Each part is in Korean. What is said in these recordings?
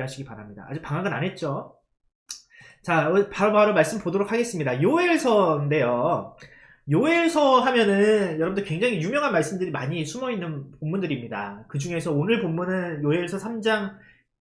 하시기 바랍니다. 아직 방학은 안 했죠? 자, 바로바로 말씀 보도록 하겠습니다. 요엘서인데요. 요엘서 하면은 여러분들 굉장히 유명한 말씀들이 많이 숨어있는 본문들입니다. 그 중에서 오늘 본문은 요엘서 3장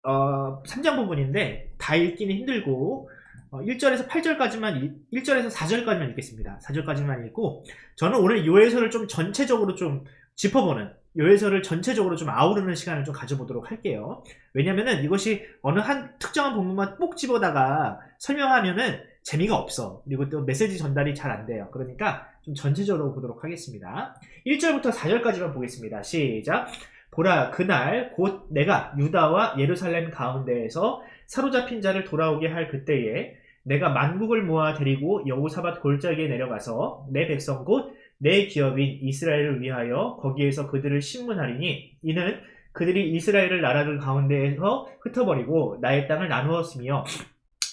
3장 부분인데 다 읽기는 힘들고 1절에서 8절까지만 1절에서 4절까지만 읽겠습니다. 4절까지만 읽고 저는 오늘 요엘서를 좀 전체적으로 좀 짚어보는 요엘서를 전체적으로 좀 아우르는 시간을 좀 가져보도록 할게요. 왜냐면은 이것이 어느 한 특정한 본문만 꼭 집어다가 설명하면은 재미가 없어. 그리고 또 메시지 전달이 잘 안 돼요. 그러니까 좀 전체적으로 보도록 하겠습니다. 1절부터 4절까지만 보겠습니다. 시작. 보라, 그날 곧 내가 유다와 예루살렘 가운데에서 사로잡힌 자를 돌아오게 할 그때에 내가 만국을 모아 데리고 여호사밧 골짜기에 내려가서 내 백성 곧 내 기업인 이스라엘을 위하여 거기에서 그들을 심문하리니 이는 그들이 이스라엘을 나라들 가운데에서 흩어버리고 나의 땅을 나누었으며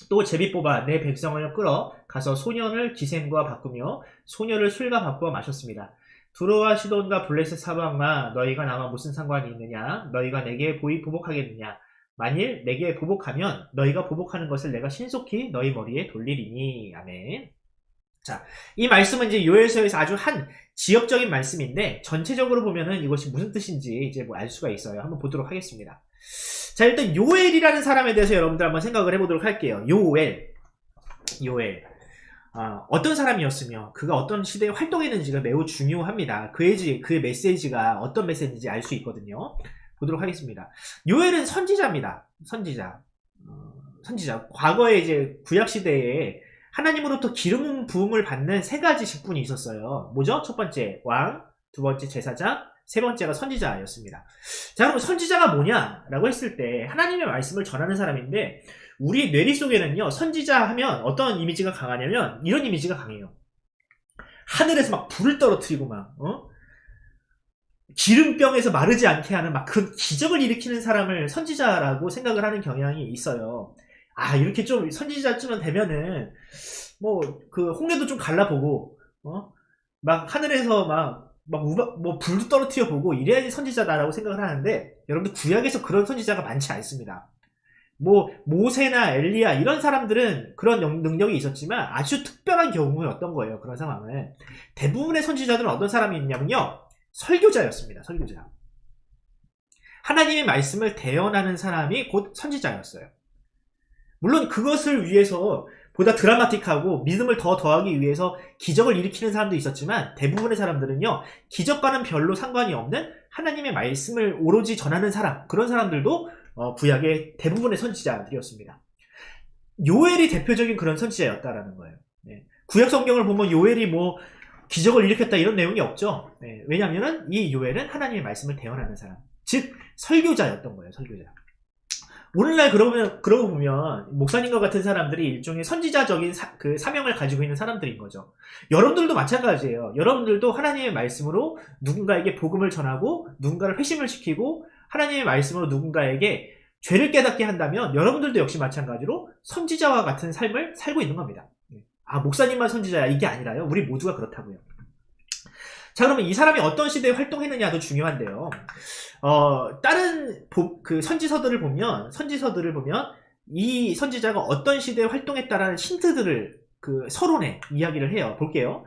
또 제비 뽑아 내 백성을 끌어 가서 소년을 기생과 바꾸며 소녀를 술과 바꾸어 마셨습니다. 두로와 시돈과 블레셋 사방마 너희가 나와 무슨 상관이 있느냐? 너희가 내게 보복하겠느냐? 만일 내게 보복하면 너희가 보복하는 것을 내가 신속히 너희 머리에 돌리리니. 아멘. 자, 이 말씀은 이제 요엘서에서 아주 한 지역적인 말씀인데 전체적으로 보면은 이것이 무슨 뜻인지 이제 뭐 알 수가 있어요. 한번 보도록 하겠습니다. 자, 일단 요엘이라는 사람에 대해서 여러분들 한번 생각을 해보도록 할게요. 요엘. 어떤 사람이었으며 그가 어떤 시대에 활동했는지가 매우 중요합니다. 그의 메시지가 어떤 메시지인지 알 수 있거든요. 보도록 하겠습니다. 요엘은 선지자입니다. 선지자. 과거에 이제 구약 시대에 하나님으로부터 기름 부음을 받는 세 가지 직분이 있었어요. 뭐죠? 첫 번째 왕, 두 번째 제사장, 세 번째가 선지자였습니다. 자, 그럼 선지자가 뭐냐라고 했을 때 하나님의 말씀을 전하는 사람인데 우리 뇌리 속에는요, 선지자 하면 어떤 이미지가 강하냐면 이런 이미지가 강해요. 하늘에서 막 불을 떨어뜨리고 막 기름병에서 마르지 않게 하는 막 그런 기적을 일으키는 사람을 선지자라고 생각을 하는 경향이 있어요. 아, 이렇게 좀 선지자쯤은 되면은 뭐 그 홍해도 좀 갈라보고 막 하늘에서 뭐 불도 떨어뜨려 보고 이래야지 선지자다라고 생각을 하는데 여러분들 구약에서 그런 선지자가 많지 않습니다. 뭐 모세나 엘리야 이런 사람들은 그런 능력이 있었지만 아주 특별한 경우였던 거예요. 그런 상황은 대부분의 선지자들은 어떤 사람이 있냐면요, 설교자였습니다. 설교자. 하나님의 말씀을 대언하는 사람이 곧 선지자였어요. 물론 그것을 위해서 보다 드라마틱하고 믿음을 더 더하기 위해서 기적을 일으키는 사람도 있었지만 대부분의 사람들은요, 기적과는 별로 상관이 없는 하나님의 말씀을 오로지 전하는 사람, 그런 사람들도 구약의 대부분의 선지자들이었습니다. 요엘이 대표적인 그런 선지자였다라는 거예요. 네. 구약 성경을 보면 요엘이 뭐 기적을 일으켰다 이런 내용이 없죠. 네. 왜냐하면 이 요엘은 하나님의 말씀을 대언하는 사람, 즉 설교자였던 거예요. 설교자. 오늘날 그러고 보면 목사님과 같은 사람들이 일종의 선지자적인 그 사명을 가지고 있는 사람들인 거죠. 여러분들도 마찬가지예요. 여러분들도 하나님의 말씀으로 누군가에게 복음을 전하고 누군가를 회심을 시키고 하나님의 말씀으로 누군가에게 죄를 깨닫게 한다면 여러분들도 역시 마찬가지로 선지자와 같은 삶을 살고 있는 겁니다. 아, 목사님만 선지자야 이게 아니라요. 우리 모두가 그렇다고요. 자, 그러면 이 사람이 어떤 시대에 활동했느냐도 중요한데요. 다른 그 선지서들을 보면 이 선지자가 어떤 시대에 활동했다라는 힌트들을 그 서론에 이야기를 해요. 볼게요.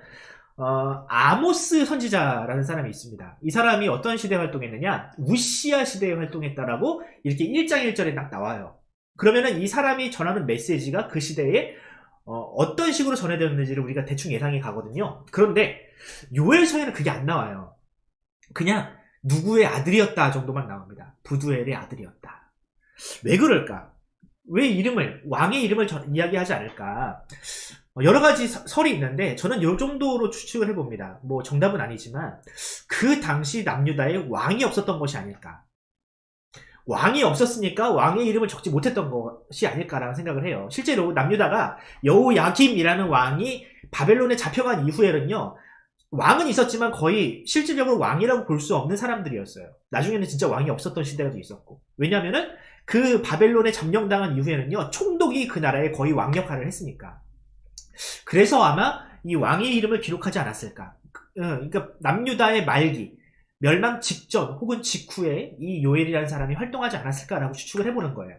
아모스 선지자라는 사람이 있습니다. 이 사람이 어떤 시대에 활동했느냐? 우시아 시대에 활동했다라고 이렇게 1장 1절에 딱 나와요. 그러면은 이 사람이 전하는 메시지가 그 시대에 어떤 식으로 전해졌는지를 우리가 대충 예상이 가거든요. 그런데 요엘서에는 그게 안 나와요. 그냥 누구의 아들이었다 정도만 나옵니다. 부두엘의 아들이었다. 왜 그럴까? 왜 왕의 이름을 이야기하지 않을까? 여러 가지 설이 있는데 저는 이 정도로 추측을 해봅니다. 뭐 정답은 아니지만 그 당시 남유다에 왕이 없었던 것이 아닐까. 왕이 없었으니까 왕의 이름을 적지 못했던 것이 아닐까라는 생각을 해요. 실제로 남유다가 여호야김이라는 왕이 바벨론에 잡혀간 이후에는요, 왕은 있었지만 거의 실질적으로 왕이라고 볼 수 없는 사람들이었어요. 나중에는 진짜 왕이 없었던 시대가 있었고. 왜냐면은 그 바벨론에 점령당한 이후에는요, 총독이 그 나라에 거의 왕 역할을 했으니까. 그래서 아마 이 왕의 이름을 기록하지 않았을까. 그러니까 남유다의 말기, 멸망 직전 혹은 직후에 이 요엘이라는 사람이 활동하지 않았을까라고 추측을 해보는 거예요.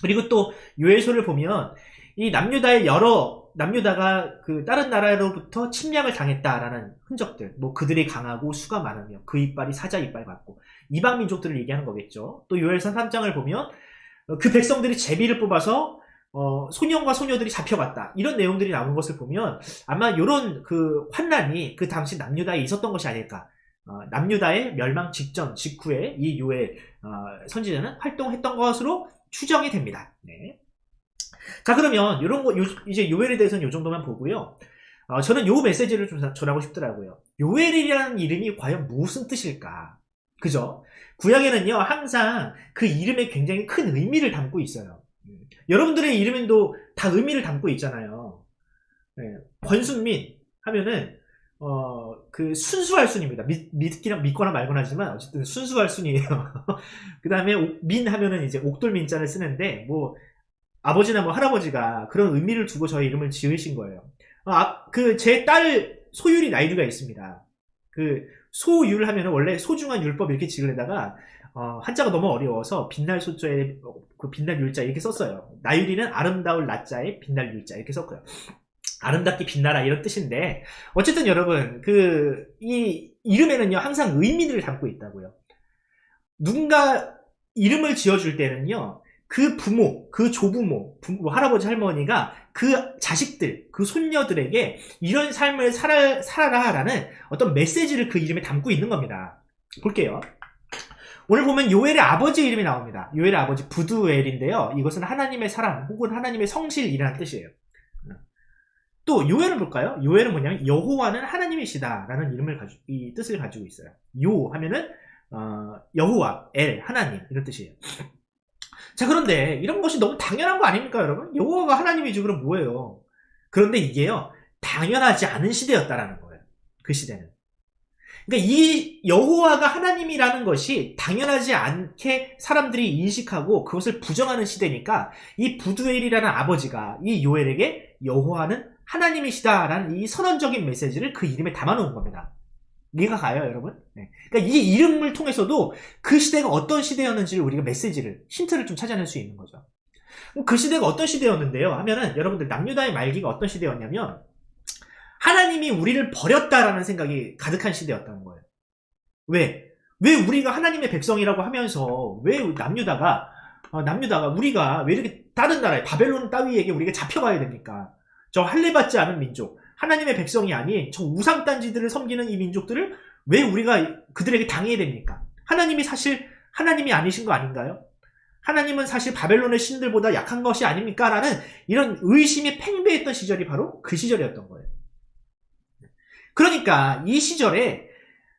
그리고 또 요엘서를 보면 이 남유다가 그 다른 나라로부터 침략을 당했다라는 흔적들, 뭐 그들이 강하고 수가 많으며 그 이빨이 사자 이빨 같고 이방 민족들을 얘기하는 거겠죠. 또 요엘서 3장을 보면 그 백성들이 제비를 뽑아서 소년과 소녀들이 잡혀갔다, 이런 내용들이 나오는 것을 보면 아마 이런 그 환난이 그 당시 남유다에 있었던 것이 아닐까. 남유다의 멸망 직전 직후에 이 요엘 선지자는 활동했던 것으로 추정이 됩니다. 네. 자, 그러면 이런 거 이제 요엘에 대해서는 이 정도만 보고요. 저는 요 메시지를 좀 전하고 싶더라고요. 요엘이라는 이름이 과연 무슨 뜻일까? 그죠? 구약에는요, 항상 그 이름에 굉장히 큰 의미를 담고 있어요. 여러분들의 이름에도 다 의미를 담고 있잖아요. 네. 권순민 하면은 그 순수할 순입니다. 믿거나 말거나 하지만 어쨌든 순수할 순이에요. 그 다음에 민 하면은 이제 옥돌민자를 쓰는데, 뭐 아버지나 뭐 할아버지가 그런 의미를 두고 저의 이름을 지으신 거예요. 그 제 딸 소율이 나이드가 있습니다. 그 소율 하면은 원래 소중한 율법 이렇게 지으려다가 한자가 너무 어려워서 빛날 소자에 그 빛날 율자 이렇게 썼어요. 나율이는 아름다울 나자에 빛날 율자 이렇게 썼고요. 아름답게 빛나라 이런 뜻인데, 어쨌든 여러분 이 이름에는요 항상 의미를 담고 있다고요. 누군가 이름을 지어줄 때는요, 그 부모, 그 조부모, 할아버지 할머니가 그 자식들, 그 손녀들에게 이런 삶을 살아라라는 어떤 메시지를 그 이름에 담고 있는 겁니다. 볼게요. 오늘 보면 요엘의 아버지 이름이 나옵니다. 요엘의 아버지 부두엘인데요, 이것은 하나님의 사랑 혹은 하나님의 성실이라는 뜻이에요. 또 요엘은 볼까요? 요엘은 뭐냐면 여호와는 하나님이시다라는 이 뜻을 가지고 있어요. 요 하면은 여호와, 엘, 하나님 이런 뜻이에요. 자, 그런데 이런 것이 너무 당연한 거 아닙니까, 여러분? 여호와가 하나님이지 그럼 뭐예요? 그런데 이게요, 당연하지 않은 시대였다라는 거예요. 그 시대는. 그러니까 이 여호와가 하나님이라는 것이 당연하지 않게 사람들이 인식하고 그것을 부정하는 시대니까 이 부두엘이라는 아버지가 이 요엘에게 여호와는 하나님이시다라는 이 선언적인 메시지를 그 이름에 담아놓은 겁니다. 이해가 가요, 여러분? 네. 그러니까 이 이름을 통해서도 그 시대가 어떤 시대였는지를 우리가 힌트를 좀 찾아낼 수 있는 거죠. 그 시대가 어떤 시대였는데요 하면은, 여러분들 남유다의 말기가 어떤 시대였냐면 하나님이 우리를 버렸다라는 생각이 가득한 시대였다는 거예요. 왜 우리가 하나님의 백성이라고 하면서 왜 남유다가 우리가 왜 이렇게 다른 나라에 바벨론 따위에게 우리가 잡혀가야 됩니까? 저 할례받지 않은 민족, 하나님의 백성이 아닌 저 우상단지들을 섬기는 이 민족들을 왜 우리가 그들에게 당해야 됩니까? 하나님이 사실 하나님이 아니신 거 아닌가요? 하나님은 사실 바벨론의 신들보다 약한 것이 아닙니까? 라는 이런 의심이 팽배했던 시절이 바로 그 시절이었던 거예요. 그러니까 이 시절에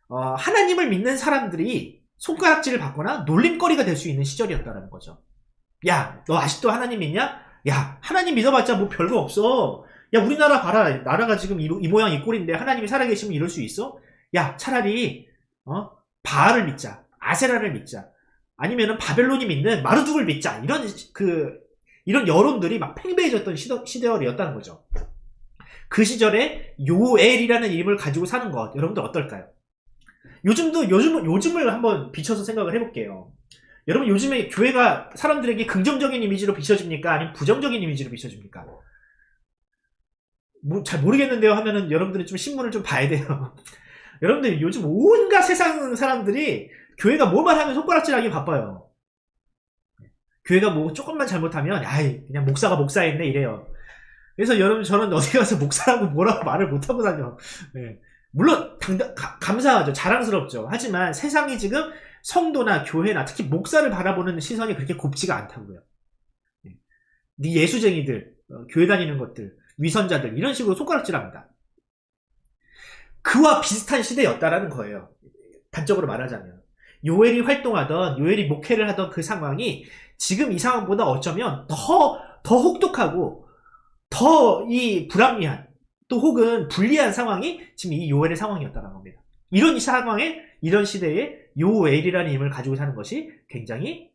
하나님을 믿는 사람들이 손가락질을 받거나 놀림거리가 될 수 있는 시절이었다는 거죠. 야, 너 아직도 하나님 믿냐? 야, 하나님 믿어봤자 뭐 별거 없어. 야, 우리나라 봐라. 나라가 지금 이 모양 이 꼴인데 하나님이 살아계시면 이럴 수 있어? 야, 차라리 바알을 믿자. 아세라를 믿자. 아니면은 바벨론이 믿는 마르둑을 믿자. 이런 여론들이 막 팽배해졌던 시대였다는 거죠. 그 시절에 요엘이라는 이름을 가지고 사는 것, 여러분들 어떨까요? 요즘을 한번 비춰서 생각을 해볼게요. 여러분, 요즘에 교회가 사람들에게 긍정적인 이미지로 비춰집니까? 아니면 부정적인 이미지로 비춰집니까? 잘 모르겠는데요 하면은 여러분들이 좀 신문을 좀 봐야 돼요. 여러분들 요즘 온갖 세상 사람들이 교회가 뭐만 하면 손가락질하기 바빠요. 교회가 뭐 조금만 잘못하면 그냥 목사가 목사했네 이래요. 그래서 여러분, 저는 어디 가서 목사라고 뭐라고 말을 못하고 다녀. 네. 물론 감사하죠. 자랑스럽죠. 하지만 세상이 지금 성도나 교회나 특히 목사를 바라보는 시선이 그렇게 곱지가 않다고요. 네 예수쟁이들, 교회 다니는 것들, 위선자들, 이런 식으로 손가락질합니다. 그와 비슷한 시대였다라는 거예요. 단적으로 말하자면 요엘이 활동하던, 요엘이 목회를 하던 그 상황이 지금 이 상황보다 어쩌면 더 혹독하고 더 이 불합리한, 또 혹은 불리한 상황이 지금 이 요엘의 상황이었다는 겁니다. 이런 상황에, 이런 시대에 요엘이라는 이름을 가지고 사는 것이 굉장히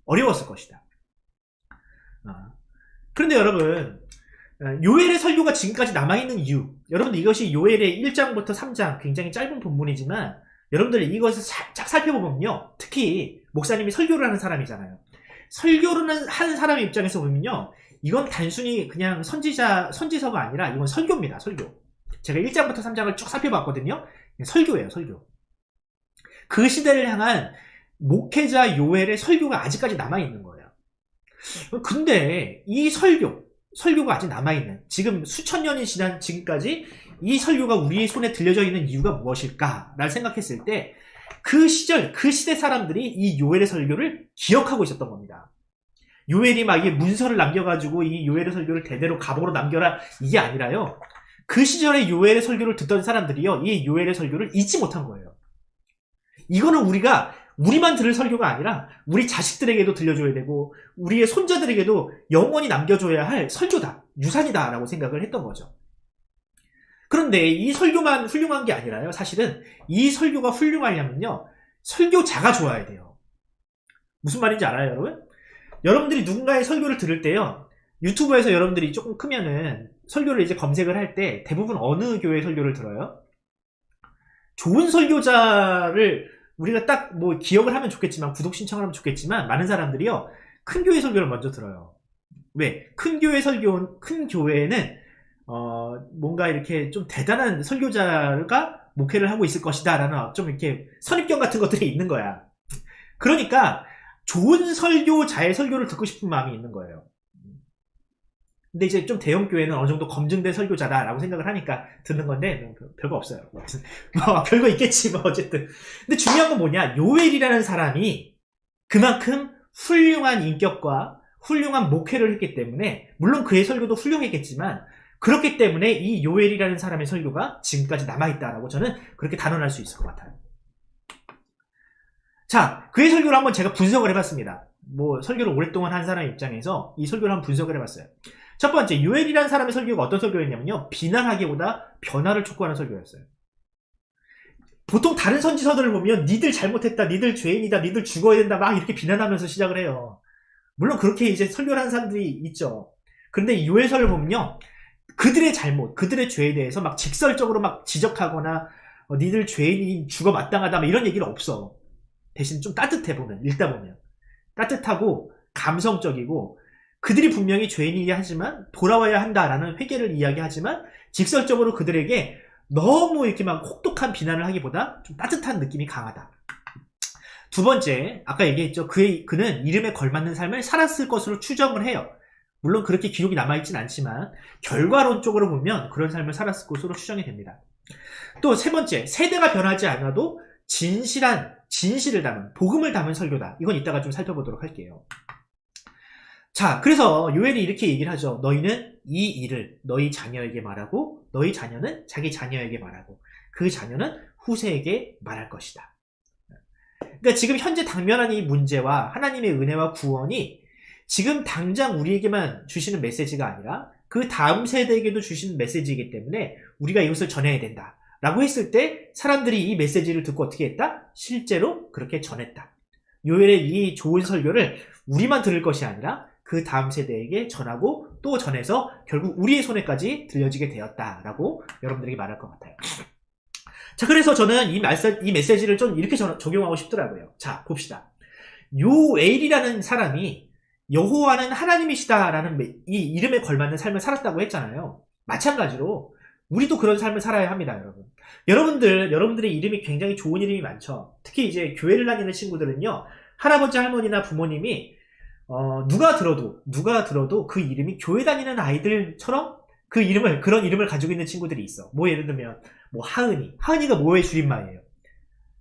어려웠을 것이다. 그런데 여러분, 요엘의 설교가 지금까지 남아있는 이유, 여러분들 이것이 요엘의 1장부터 3장 굉장히 짧은 본문이지만 여러분들 이것을 살짝 살펴보면요. 특히 목사님이 설교를 하는 사람이잖아요. 설교를 하는 사람의 입장에서 보면요. 이건 단순히 그냥 선지서가 아니라 이건 설교입니다. 설교. 제가 1장부터 3장을 쭉 살펴봤거든요. 설교예요. 설교. 그 시대를 향한 목회자 요엘의 설교가 아직까지 남아있는 거예요. 근데 이 설교가 아직 남아있는, 지금 수천 년이 지난 지금까지 이 설교가 우리의 손에 들려져 있는 이유가 무엇일까? 라를 생각했을 때 그 시절, 그 시대 사람들이 이 요엘의 설교를 기억하고 있었던 겁니다. 요엘이 막 이 문서를 남겨가지고 이 요엘의 설교를 대대로 감으로 남겨라, 이게 아니라요. 그 시절에 요엘의 설교를 듣던 사람들이요, 이 요엘의 설교를 잊지 못한 거예요. 이거는 우리만 들을 설교가 아니라 우리 자식들에게도 들려줘야 되고 우리의 손자들에게도 영원히 남겨줘야 할 설교다, 유산이다 라고 생각을 했던 거죠. 그런데 이 설교만 훌륭한 게 아니라요, 사실은 이 설교가 훌륭하려면요, 설교자가 좋아야 돼요. 무슨 말인지 알아요, 여러분? 여러분들이 누군가의 설교를 들을 때요, 유튜브에서 여러분들이 조금 크면은 설교를 이제 검색을 할 때 대부분 어느 교회 설교를 들어요? 좋은 설교자를 우리가 딱 뭐 기억을 하면 좋겠지만, 구독 신청을 하면 좋겠지만, 많은 사람들이요, 큰 교회 설교를 먼저 들어요. 왜? 큰 교회는 뭔가 이렇게 좀 대단한 설교자가 목회를 하고 있을 것이다 라는 좀 이렇게 선입견 같은 것들이 있는 거야. 그러니까 좋은 설교자의 설교를 듣고 싶은 마음이 있는 거예요. 근데 이제 좀 대형 교회는 어느 정도 검증된 설교자다라고 생각을 하니까 듣는 건데 별거 없어요. 뭐 별거 있겠지 뭐 어쨌든. 근데 중요한 건 뭐냐? 요엘이라는 사람이 그만큼 훌륭한 인격과 훌륭한 목회를 했기 때문에, 물론 그의 설교도 훌륭했겠지만, 그렇기 때문에 이 요엘이라는 사람의 설교가 지금까지 남아있다라고 저는 그렇게 단언할 수 있을 것 같아요. 자, 그의 설교를 한번 제가 분석을 해봤습니다. 뭐 설교를 오랫동안 한 사람 입장에서 이 설교를 한번 분석을 해봤어요. 첫 번째, 요엘이라는 사람의 설교가 어떤 설교였냐면요, 비난하기보다 변화를 촉구하는 설교였어요. 보통 다른 선지서들을 보면 니들 잘못했다, 니들 죄인이다, 니들 죽어야 된다, 막 이렇게 비난하면서 시작을 해요. 물론 그렇게 이제 설교를 하는 사람들이 있죠. 그런데 이 요엘서를 보면요, 그들의 잘못, 그들의 죄에 대해서 막 직설적으로 막 지적하거나 니들 죄인이 죽어 마땅하다 막 이런 얘기는 없어. 대신 좀 따뜻해, 읽다 보면 따뜻하고 감성적이고, 그들이 분명히 죄인이긴 하지만 돌아와야 한다라는 회개를 이야기하지만 직설적으로 그들에게 너무 이렇게 막 혹독한 비난을 하기보다 좀 따뜻한 느낌이 강하다. 두 번째, 아까 얘기했죠. 그는 이름에 걸맞는 삶을 살았을 것으로 추정을 해요. 물론 그렇게 기록이 남아있진 않지만 결과론적으로 보면 그런 삶을 살았을 것으로 추정이 됩니다. 또 세 번째, 세대가 변하지 않아도 진실을 담은, 복음을 담은 설교다. 이건 이따가 좀 살펴보도록 할게요. 자, 그래서 요엘이 이렇게 얘기를 하죠. 너희는 이 일을 너희 자녀에게 말하고, 너희 자녀는 자기 자녀에게 말하고, 그 자녀는 후세에게 말할 것이다. 그러니까 지금 현재 당면한 이 문제와 하나님의 은혜와 구원이 지금 당장 우리에게만 주시는 메시지가 아니라 그 다음 세대에게도 주시는 메시지이기 때문에 우리가 이것을 전해야 된다 라고 했을 때 사람들이 이 메시지를 듣고 어떻게 했다? 실제로 그렇게 전했다. 요엘의 이 좋은 설교를 우리만 들을 것이 아니라 그 다음 세대에게 전하고 또 전해서 결국 우리의 손에까지 들려지게 되었다라고 여러분들에게 말할 것 같아요. 자, 그래서 저는 이 메시지를 좀 이렇게 적용하고 싶더라고요. 자, 봅시다. 요엘이라는 사람이 여호와는 하나님이시다라는 이 이름에 걸맞는 삶을 살았다고 했잖아요. 마찬가지로 우리도 그런 삶을 살아야 합니다, 여러분. 여러분들의 이름이 굉장히 좋은 이름이 많죠. 특히 이제 교회를 다니는 친구들은요, 할아버지 할머니나 부모님이 누가 들어도 그 이름이 교회 다니는 아이들처럼 그런 이름을 가지고 있는 친구들이 있어. 뭐 예를 들면 뭐 하은이가 뭐의 줄임말이에요?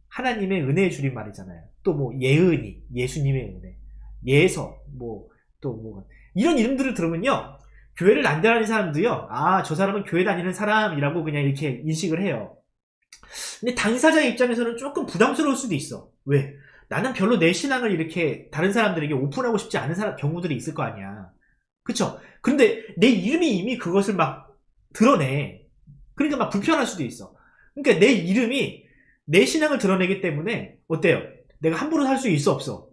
하나님의 은혜의 줄임말이잖아요. 또 뭐 예은이, 예수님의 은혜, 예서, 이런 이름들을 들으면요, 교회를 안 다니는 사람도요, 아, 저 사람은 교회 다니는 사람이라고 그냥 이렇게 인식을 해요. 근데 당사자의 입장에서는 조금 부담스러울 수도 있어. 왜? 나는 별로 내 신앙을 이렇게 다른 사람들에게 오픈하고 싶지 않은 경우들이 있을 거 아니야. 그쵸? 근데 내 이름이 이미 그것을 막 드러내. 그러니까 막 불편할 수도 있어. 그러니까 내 이름이 내 신앙을 드러내기 때문에 어때요? 내가 함부로 살 수 있어, 없어?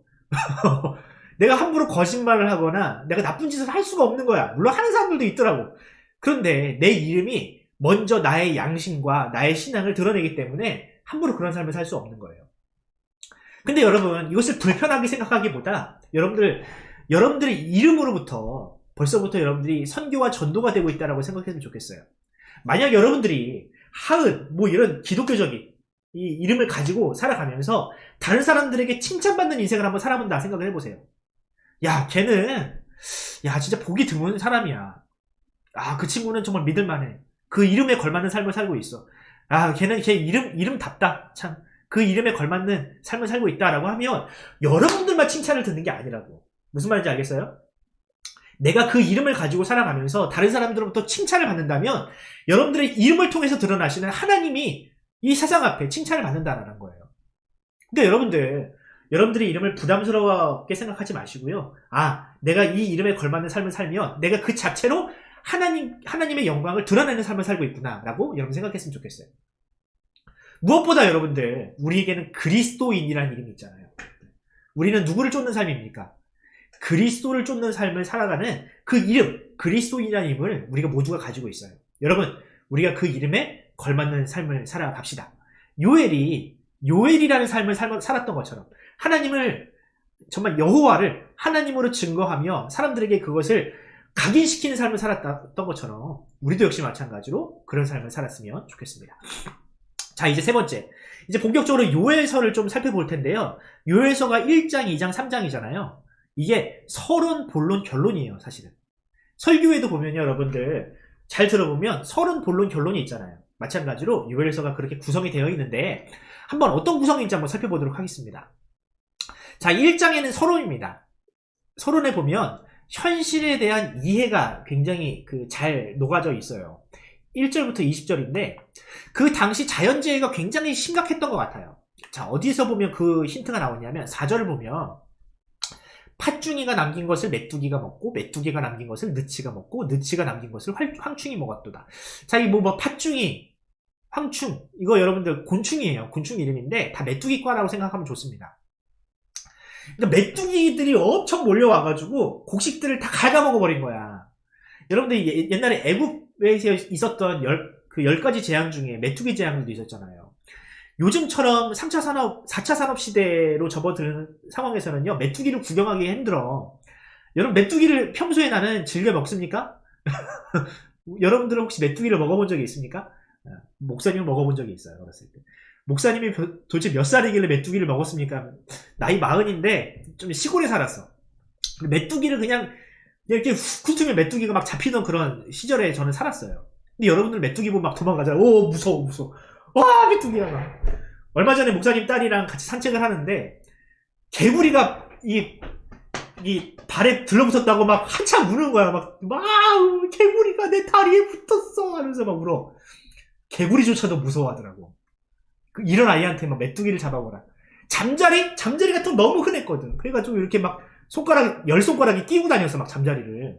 내가 함부로 거짓말을 하거나 내가 나쁜 짓을 할 수가 없는 거야. 물론 하는 사람들도 있더라고. 그런데 내 이름이 먼저 나의 양심과 나의 신앙을 드러내기 때문에 함부로 그런 삶을 살 수 없는 거예요. 근데 여러분, 이것을 불편하게 생각하기보다 여러분들의 이름으로부터 벌써부터 여러분들이 선교와 전도가 되고 있다라고 생각했으면 좋겠어요. 만약 여러분들이 하은 뭐 이런 기독교적인 이 이름을 가지고 살아가면서 다른 사람들에게 칭찬받는 인생을 한번 살아본다 생각을 해보세요. 야, 걔는 진짜 보기 드문 사람이야. 그 친구는 정말 믿을만해. 그 이름에 걸맞는 삶을 살고 있어. 걔는 걔 이름답다. 참. 그 이름에 걸맞는 삶을 살고 있다라고 하면 여러분들만 칭찬을 듣는 게 아니라고. 무슨 말인지 알겠어요? 내가 그 이름을 가지고 살아가면서 다른 사람들로부터 칭찬을 받는다면 여러분들의 이름을 통해서 드러나시는 하나님이 이 세상 앞에 칭찬을 받는다라는 거예요. 그러니까 여러분들의 이름을 부담스럽게 생각하지 마시고요. 내가 이 이름에 걸맞는 삶을 살면 내가 그 자체로 하나님의 영광을 드러내는 삶을 살고 있구나 라고 여러분 생각했으면 좋겠어요. 무엇보다 여러분들, 우리에게는 그리스도인이라는 이름이 있잖아요. 우리는 누구를 쫓는 삶입니까? 그리스도를 쫓는 삶을 살아가는 그 이름, 그리스도인이라는 이름을 우리가 모두가 가지고 있어요. 여러분, 우리가 그 이름에 걸맞는 삶을 살아갑시다. 요엘이라는 삶을 살았던 것처럼 하나님을, 정말 여호와를 하나님으로 증거하며 사람들에게 그것을 각인시키는 삶을 살았던 것처럼 우리도 역시 마찬가지로 그런 삶을 살았으면 좋겠습니다. 자, 이제 세 번째. 이제 본격적으로 요엘서를 좀 살펴볼 텐데요. 요엘서가 1장, 2장, 3장이잖아요. 이게 서론, 본론, 결론이에요, 사실은. 설교에도 보면요, 여러분들 잘 들어보면 서론, 본론, 결론이 있잖아요. 마찬가지로 요엘서가 그렇게 구성이 되어 있는데 한번 어떤 구성인지 한번 살펴보도록 하겠습니다. 자, 1장에는 서론입니다. 서론에 보면 현실에 대한 이해가 굉장히 잘 녹아져 있어요. 1절부터 20절인데 그 당시 자연재해가 굉장히 심각했던 것 같아요. 자, 어디서 보면 그 힌트가 나오냐면 4절을 보면 팥중이가 남긴 것을 메뚜기가 먹고 메뚜기가 남긴 것을 느치가 먹고 느치가 남긴 것을 황충이 먹었도다. 자, 이 팥중이, 황충, 이거 여러분들 곤충이에요. 곤충 이름인데 다 메뚜기과라고 생각하면 좋습니다. 그러니까 메뚜기들이 엄청 몰려와가지고 곡식들을 다 갉아먹어버린 거야. 여러분들 옛날에 애국에 있었던 10가지 재앙 중에 메뚜기 재앙도 있었잖아요. 요즘처럼 3차 산업, 4차 산업 시대로 접어드는 상황에서는요, 메뚜기를 구경하기 힘들어. 여러분, 메뚜기를 평소에 나는 즐겨 먹습니까? 여러분들은 혹시 메뚜기를 먹어본 적이 있습니까? 목사님은 먹어본 적이 있어요, 어렸을 때. 목사님이 도대체 몇 살이길래 메뚜기를 먹었습니까? 나이 40인데 좀 시골에 살았어. 메뚜기를 그냥 이렇게 훅 훑으면 메뚜기가 막 잡히던 그런 시절에 저는 살았어요. 근데 여러분들 메뚜기 보면 막 도망가잖아요. 오, 무서워. 와, 메뚜기야. 막. 얼마 전에 목사님 딸이랑 같이 산책을 하는데 개구리가 이 발에 들러붙었다고 막 한참 우는 거야. 막 개구리가 내 다리에 붙었어 하면서 막 울어. 개구리조차도 무서워하더라고. 이런 아이한테 막 메뚜기를 잡아보라. 잠자리 같은 거 너무 흔했거든. 그래가지고 이렇게 막 열 손가락이 끼고 다녔어, 막 잠자리를.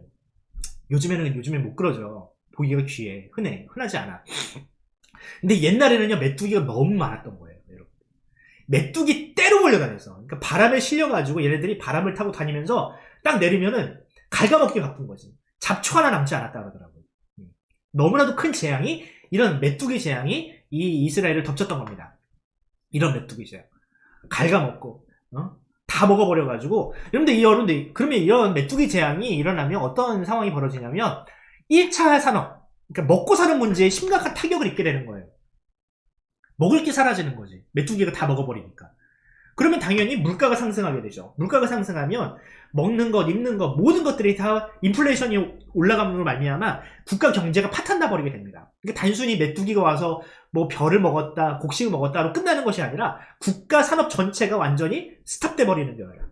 요즘엔 못 그러죠. 보기가 귀해. 흔하지 않아. 근데 옛날에는요, 메뚜기가 너무 많았던 거예요, 여러분. 메뚜기 떼로 몰려다녔어. 그러니까 바람에 실려가지고 얘네들이 바람을 타고 다니면서 딱 내리면은 갉아먹기 바쁜 거지. 잡초 하나 남지 않았다 그러더라고요. 너무나도 큰 재앙이, 이런 메뚜기 재앙이 이 이스라엘을 덮쳤던 겁니다. 이런 메뚜기 재앙. 갉아먹고, 다 먹어버려가지고. 여러분들, 그러면 이런 메뚜기 재앙이 일어나면 어떤 상황이 벌어지냐면, 1차 산업, 그러니까 먹고 사는 문제에 심각한 타격을 입게 되는 거예요. 먹을 게 사라지는 거지. 메뚜기가 다 먹어버리니까. 그러면 당연히 물가가 상승하게 되죠. 물가가 상승하면 먹는 것, 입는 것, 모든 것들이 다 인플레이션이 올라감으로 말미암아 국가 경제가 파탄나 버리게 됩니다. 그러니까 단순히 메뚜기가 와서 뭐 벼를 먹었다, 곡식을 먹었다로 끝나는 것이 아니라 국가 산업 전체가 완전히 스탑돼 버리는 거예요.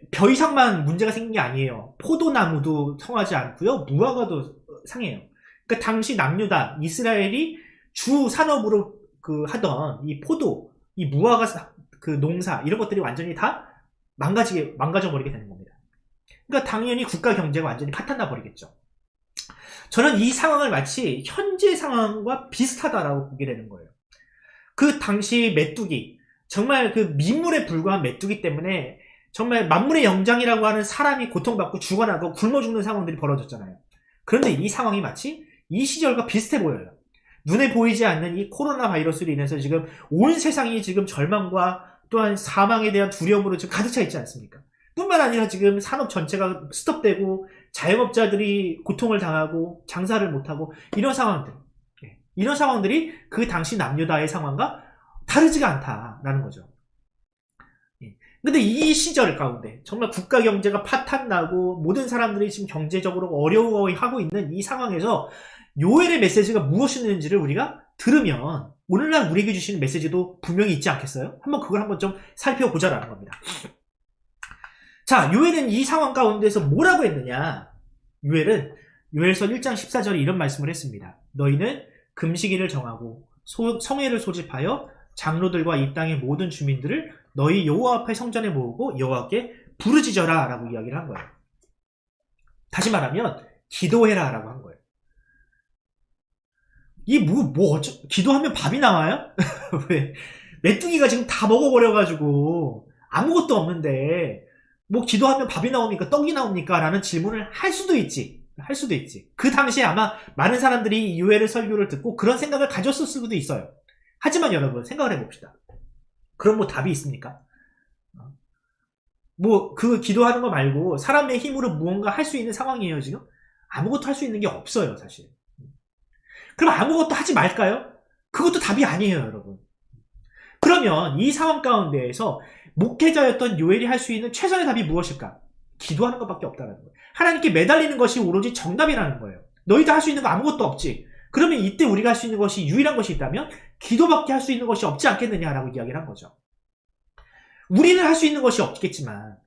벼 이상만 문제가 생긴 게 아니에요. 포도나무도 성하지 않고요. 무화과도 상해요. 그러니까 당시 남유다, 이스라엘이 주 산업으로 하던 이 포도, 이 무화과 농사, 이런 것들이 완전히 다 망가져 버리게 되는 겁니다. 그러니까 당연히 국가 경제가 완전히 파탄나 버리겠죠. 저는 이 상황을 마치 현재 상황과 비슷하다라고 보게 되는 거예요. 그 당시 메뚜기, 정말 미물에 불과한 메뚜기 때문에 정말 만물의 영장이라고 하는 사람이 고통받고 죽어나고 굶어 죽는 상황들이 벌어졌잖아요. 그런데 이 상황이 마치 이 시절과 비슷해 보여요. 눈에 보이지 않는 이 코로나 바이러스로 인해서 지금 온 세상이 지금 절망과 또한 사망에 대한 두려움으로 지금 가득 차 있지 않습니까? 뿐만 아니라 지금 산업 전체가 스톱되고 자영업자들이 고통을 당하고 장사를 못하고 이런 상황들, 이런 상황들이 그 당시 남유다의 상황과 다르지가 않다라는 거죠. 근데 이 시절 가운데 정말 국가 경제가 파탄나고 모든 사람들이 지금 경제적으로 어려워하고 있는 이 상황에서 요엘의 메시지가 무엇이었는지를 우리가 들으면 오늘날 우리에게 주시는 메시지도 분명히 있지 않겠어요? 그걸 한번 좀 살펴보자라는 겁니다. 자, 요엘은 이 상황 가운데서 뭐라고 했느냐? 요엘은 요엘서 1장 14절에 이런 말씀을 했습니다. 너희는 금식일을 정하고 성회를 소집하여 장로들과 이 땅의 모든 주민들을 너희 여호와 앞에 성전에 모으고 여호와께 부르짖어라 라고 이야기를 한 거예요. 다시 말하면 기도해라 라고 한 거예요. 이 기도하면 밥이 나와요? 왜? 메뚜기가 지금 다 먹어버려가지고 아무것도 없는데 기도하면 밥이 나옵니까? 떡이 나옵니까? 라는 질문을 할 수도 있지. 그 당시에 아마 많은 사람들이 요엘의 설교를 듣고 그런 생각을 가졌을 수도 있어요. 하지만 여러분 생각을 해봅시다. 그럼 답이 있습니까? 그 기도하는 거 말고 사람의 힘으로 무언가 할 수 있는 상황이에요 지금? 아무것도 할 수 있는 게 없어요 사실. 그럼 아무것도 하지 말까요? 그것도 답이 아니에요 여러분. 그러면 이 상황 가운데에서 목회자였던 요엘이 할 수 있는 최선의 답이 무엇일까? 기도하는 것밖에 없다는 거예요. 하나님께 매달리는 것이 오로지 정답이라는 거예요. 너희도 할 수 있는 거 아무것도 없지. 그러면 이때 우리가 할 수 있는 것이 유일한 것이 있다면 기도밖에 할 수 있는 것이 없지 않겠느냐라고 이야기를 한 거죠. 우리는 할 수 있는 것이 없겠지만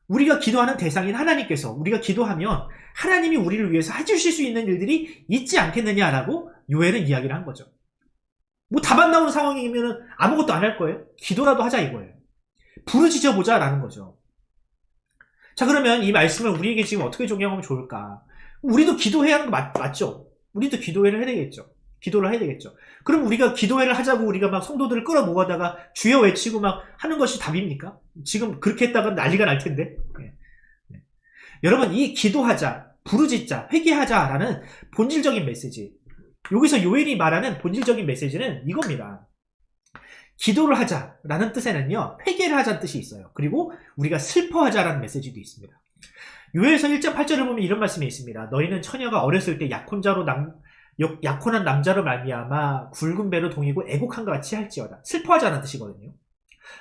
우리가 기도하는 대상인 하나님께서 우리가 기도하면 하나님이 우리를 위해서 해주실 수 있는 일들이 있지 않겠느냐라고 요엘은 이야기를 한 거죠. 답 안 나오는 상황이면 아무것도 안 할 거예요? 기도라도 하자 이거예요. 부르짖어보자 라는 거죠. 자, 그러면 이 말씀을 우리에게 지금 어떻게 적용하면 좋을까? 우리도 기도해야 하는 거 맞죠? 우리도 기도회를 해야 되겠죠. 기도를 해야 되겠죠. 그럼 우리가 기도회를 하자고 우리가 성도들을 끌어모아다가 주여 외치고 하는 것이 답입니까? 지금 그렇게 했다가 난리가 날 텐데. 네. 여러분, 이 기도하자, 부르짖자, 회개하자라는 본질적인 메시지. 여기서 요엘이 말하는 본질적인 메시지는 이겁니다. 기도를 하자라는 뜻에는요, 회개를 하자는 뜻이 있어요. 그리고 우리가 슬퍼하자라는 메시지도 있습니다. 요엘서 1장 8절을 보면 이런 말씀이 있습니다. 너희는 처녀가 어렸을 때 약혼한 남자로 말미암아 굵은 배로 동이고 애곡한 것 같이 할지어다. 슬퍼하자라는 뜻이거든요.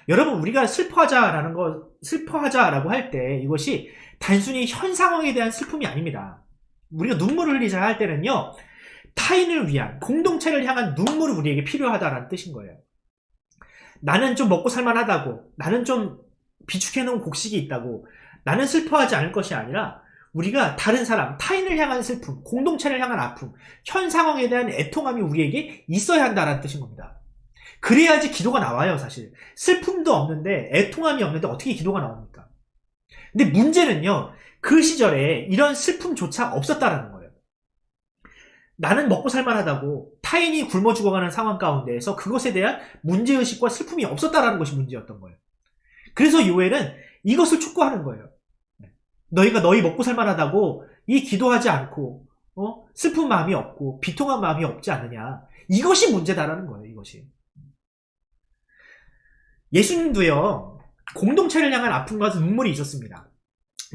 여러분, 우리가 슬퍼하자라고 할 때 이것이 단순히 현 상황에 대한 슬픔이 아닙니다. 우리가 눈물을 흘리자 할 때는요, 타인을 위한, 공동체를 향한 눈물이 우리에게 필요하다라는 뜻인 거예요. 나는 좀 먹고 살만하다고, 나는 좀 비축해놓은 곡식이 있다고, 나는 슬퍼하지 않을 것이 아니라 우리가 다른 사람, 타인을 향한 슬픔, 공동체를 향한 아픔, 현 상황에 대한 애통함이 우리에게 있어야 한다는 뜻인 겁니다. 그래야지 기도가 나와요, 사실. 슬픔도 없는데, 애통함이 없는데 어떻게 기도가 나옵니까? 근데 문제는요, 그 시절에 이런 슬픔조차 없었다라는 거예요. 나는 먹고 살만하다고 타인이 굶어 죽어가는 상황 가운데에서 그것에 대한 문제의식과 슬픔이 없었다라는 것이 문제였던 거예요. 그래서 요엘은 이것을 촉구하는 거예요. 너희가 너희 먹고 살만하다고 이 기도하지 않고 슬픈 마음이 없고 비통한 마음이 없지 않느냐. 이것이 문제다라는 거예요. 이것이. 예수님도요. 공동체를 향한 아픔과 눈물이 있었습니다.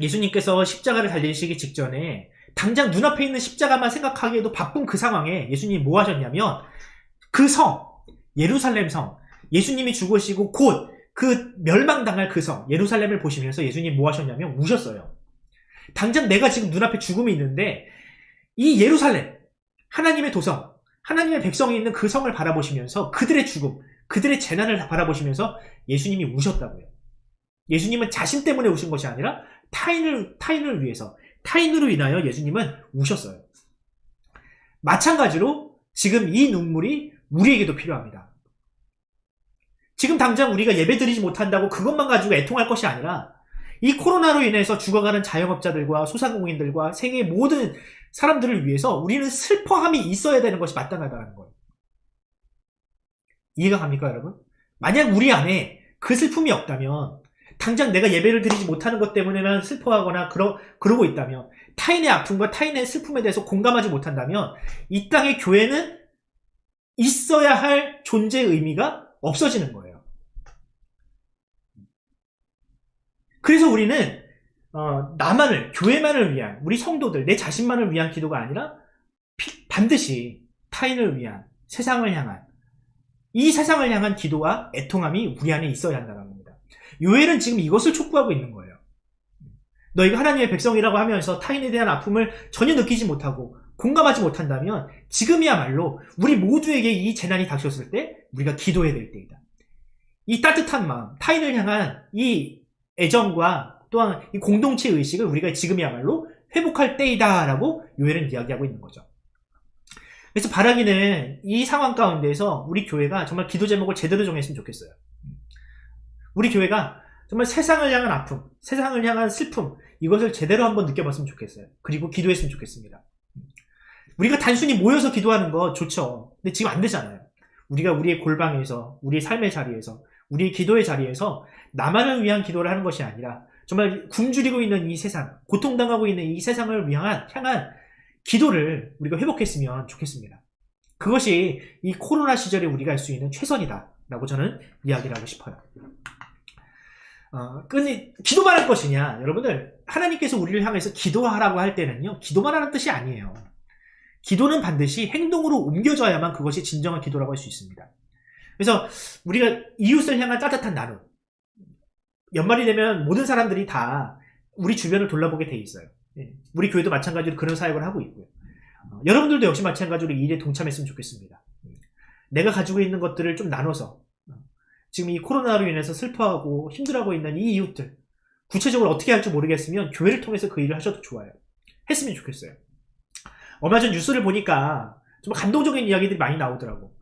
예수님께서 십자가를 달리시기 직전에 당장 눈앞에 있는 십자가만 생각하기에도 바쁜 그 상황에 예수님이 뭐 하셨냐면 그 성, 예루살렘 성, 예수님이 죽으시고 곧 그 멸망당할 그 성, 예루살렘을 보시면서 예수님이 뭐 하셨냐면 우셨어요. 당장 내가 지금 눈앞에 죽음이 있는데 이 예루살렘, 하나님의 도성, 하나님의 백성이 있는 그 성을 바라보시면서 그들의 죽음, 그들의 재난을 바라보시면서 예수님이 우셨다고요. 예수님은 자신 때문에 우신 것이 아니라 타인을 위해서, 타인으로 인하여 예수님은 우셨어요. 마찬가지로 지금 이 눈물이 우리에게도 필요합니다. 지금 당장 우리가 예배드리지 못한다고 그것만 가지고 애통할 것이 아니라 이 코로나로 인해서 죽어가는 자영업자들과 소상공인들과 세계의 모든 사람들을 위해서 우리는 슬퍼함이 있어야 되는 것이 마땅하다는 거예요. 이해가 갑니까, 여러분? 만약 우리 안에 그 슬픔이 없다면, 당장 내가 예배를 드리지 못하는 것 때문에만 슬퍼하거나 그러고 있다면, 타인의 아픔과 타인의 슬픔에 대해서 공감하지 못한다면 이 땅의 교회는 있어야 할 존재의 의미가 없어지는 거예요. 그래서 우리는 나만을, 교회만을 위한, 우리 성도들, 내 자신만을 위한 기도가 아니라 반드시 타인을 위한, 세상을 향한, 이 세상을 향한 기도와 애통함이 우리 안에 있어야 한다는 겁니다. 요엘은 지금 이것을 촉구하고 있는 거예요. 너희가 하나님의 백성이라고 하면서 타인에 대한 아픔을 전혀 느끼지 못하고 공감하지 못한다면 지금이야말로 우리 모두에게 이 재난이 닥쳤을 때 우리가 기도해야 될 때이다. 이 따뜻한 마음, 타인을 향한 이 애정과 또한 이 공동체 의식을 우리가 지금이야말로 회복할 때이다 라고 요엘은 이야기하고 있는 거죠. 그래서 바라기는 이 상황 가운데에서 우리 교회가 정말 기도 제목을 제대로 정했으면 좋겠어요. 우리 교회가 정말 세상을 향한 아픔, 세상을 향한 슬픔, 이것을 제대로 한번 느껴봤으면 좋겠어요. 그리고 기도했으면 좋겠습니다. 우리가 단순히 모여서 기도하는 거 좋죠. 근데 지금 안 되잖아요. 우리가 우리의 골방에서, 우리의 삶의 자리에서, 우리의 기도의 자리에서 나만을 위한 기도를 하는 것이 아니라 정말 굶주리고 있는 이 세상, 고통당하고 있는 이 세상을 향한 기도를 우리가 회복했으면 좋겠습니다. 그것이 이 코로나 시절에 우리가 할 수 있는 최선이다 라고 저는 이야기를 하고 싶어요. 근데 기도만 할 것이냐? 여러분들, 하나님께서 우리를 향해서 기도하라고 할 때는요, 기도만 하는 뜻이 아니에요. 기도는 반드시 행동으로 옮겨져야만 그것이 진정한 기도라고 할 수 있습니다. 그래서 우리가 이웃을 향한 따뜻한 나눔, 연말이 되면 모든 사람들이 다 우리 주변을 돌아보게 돼 있어요. 우리 교회도 마찬가지로 그런 사역을 하고 있고요. 여러분들도 역시 마찬가지로 이 일에 동참했으면 좋겠습니다. 내가 가지고 있는 것들을 좀 나눠서 지금 이 코로나로 인해서 슬퍼하고 힘들어하고 있는 이 이웃들, 구체적으로 어떻게 할지 모르겠으면 교회를 통해서 그 일을 하셔도 좋아요. 했으면 좋겠어요. 얼마 전 뉴스를 보니까 좀 감동적인 이야기들이 많이 나오더라고.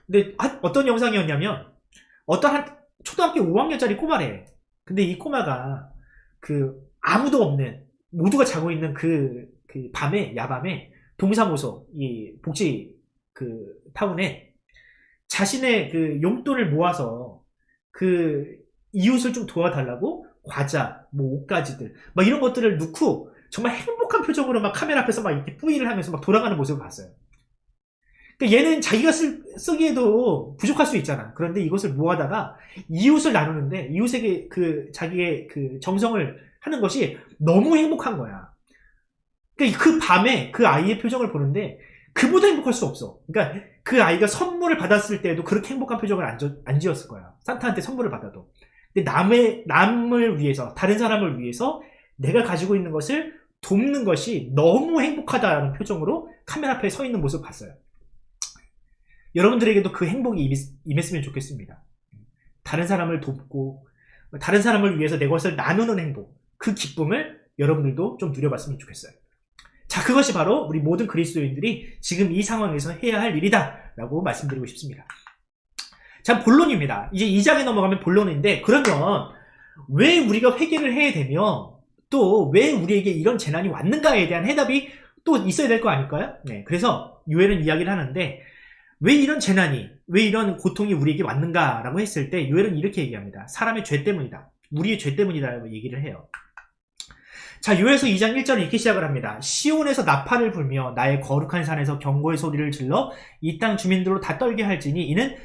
근데 어떤 영상이었냐면 어떤 한 초등학교 5학년짜리 꼬마래. 근데 이 꼬마가 아무도 없는, 모두가 자고 있는 그 밤에, 야밤에 동사무소, 이 복지 타운에 자신의 용돈을 모아서 이웃을 좀 도와달라고 과자, 옷가지들, 막 이런 것들을 넣고 정말 행복한 표정으로 막 카메라 앞에서 막 이렇게 뿌이를 하면서 막 돌아가는 모습을 봤어요. 그러니까 얘는 자기가 쓰기에도 부족할 수 있잖아. 그런데 이것을 모아다가 이웃을 나누는데 이웃에게 자기의 정성을 하는 것이 너무 행복한 거야. 그러니까 그 밤에 그 아이의 표정을 보는데 그보다 행복할 수 없어. 그러니까 그 아이가 선물을 받았을 때에도 그렇게 행복한 표정을 안 지었을 거야. 산타한테 선물을 받아도. 근데 남을 위해서, 다른 사람을 위해서 내가 가지고 있는 것을 돕는 것이 너무 행복하다라는 표정으로 카메라 앞에 서 있는 모습을 봤어요. 여러분들에게도 그 행복이 임했으면 좋겠습니다. 다른 사람을 돕고 다른 사람을 위해서 내 것을 나누는 행복, 그 기쁨을 여러분들도 좀 누려봤으면 좋겠어요. 자, 그것이 바로 우리 모든 그리스도인들이 지금 이 상황에서 해야 할 일이다 라고 말씀드리고 싶습니다. 자, 본론입니다. 이제 2장에 넘어가면 본론인데, 그러면 왜 우리가 회개를 해야 되며 또 왜 우리에게 이런 재난이 왔는가에 대한 해답이 또 있어야 될 거 아닐까요? 네, 그래서 요엘은 이야기를 하는데, 왜 이런 재난이, 왜 이런 고통이 우리에게 왔는가라고 했을 때 요엘은 이렇게 얘기합니다. 사람의 죄 때문이다. 우리의 죄 때문이다 라고 얘기를 해요. 자, 요엘서 2장 1절을 이렇게 시작을 합니다. 시온에서 나팔을 불며 나의 거룩한 산에서 경고의 소리를 질러 이 땅 주민들로 다 떨게 할지니 이는